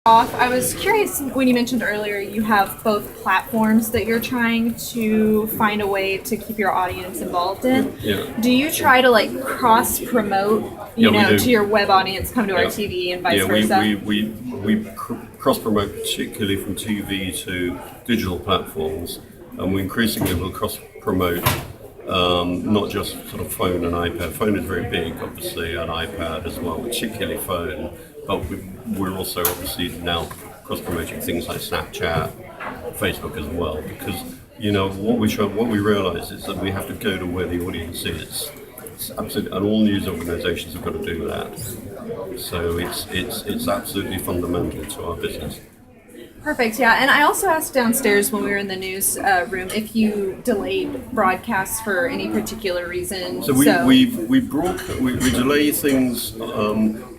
off, I was curious when you mentioned earlier you have both platforms that you're trying to find a way to keep your audience involved in. Yeah. Do you try to like cross promote, Yeah, we do. to your web audience come to our Yeah. TV and vice Yeah, versa? we cross promote particularly from TV to digital platforms, and we increasingly will cross promote not just sort of phone and iPad. Phone is very big, obviously, and iPad as well, particularly phone. But we're also obviously now cross promoting things like Snapchat, Facebook as well, because what we realise is that we have to go to where the audience is. It's absolutely, and all news organisations have got to do that. So it's absolutely fundamental to our business. Perfect, yeah. And I also asked downstairs when we were in the news room if you delayed broadcasts for any particular reason. So we delay things.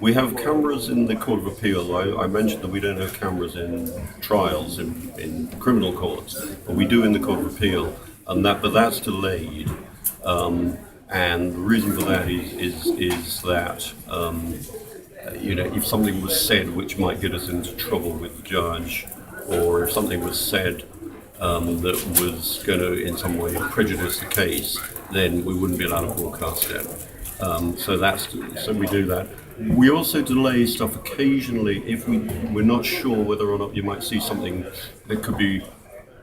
We have cameras in the Court of Appeal. I mentioned that we don't have cameras in trials in criminal courts, but we do in the Court of Appeal, but that's delayed. And the reason for that is that if something was said which might get us into trouble with the judge, or if something was said that was going to in some way prejudice the case, then we wouldn't be allowed to broadcast it. So we do that. We also delay stuff occasionally if we're not sure whether or not you might see something that could be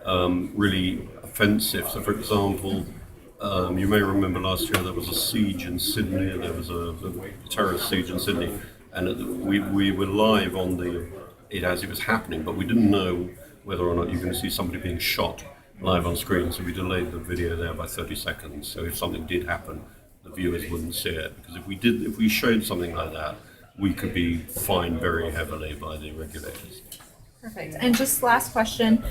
really offensive. So, for example, you may remember last year there was a siege in Sydney. There was a terrorist siege in Sydney, and we were live on it as it was happening, but we didn't know whether or not you're going to see somebody being shot live on screen. So we delayed the video there by 30 seconds. So if something did happen, the viewers wouldn't see it, because if we showed something like that, we could be fined very heavily by the regulators. Perfect. And just last question,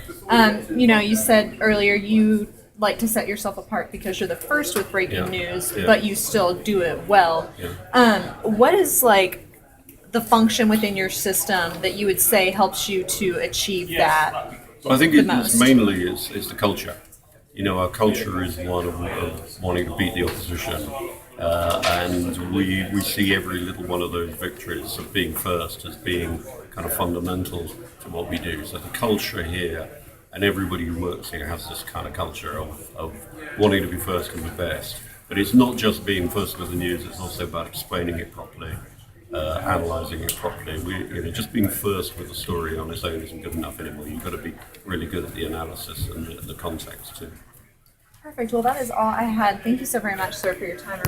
you said earlier you like to set yourself apart because you're the first with breaking news, but you still do it well. Yeah. What is like the function within your system that you would say helps you to achieve that? Well, I think the it's most? mainly it's the culture. Our culture is one of wanting to beat the opposition, and we see every little one of those victories of being first as being kind of fundamental to what we do. So the culture here, and everybody who works here has this kind of culture of wanting to be first and be best. But it's not just being first with the news, it's also about explaining it properly, analysing it properly. Just being first with the story on its own isn't good enough anymore. You've got to be really good at the analysis and the context too. Perfect. Well, that is all I had. Thank you so very much, sir, for your time.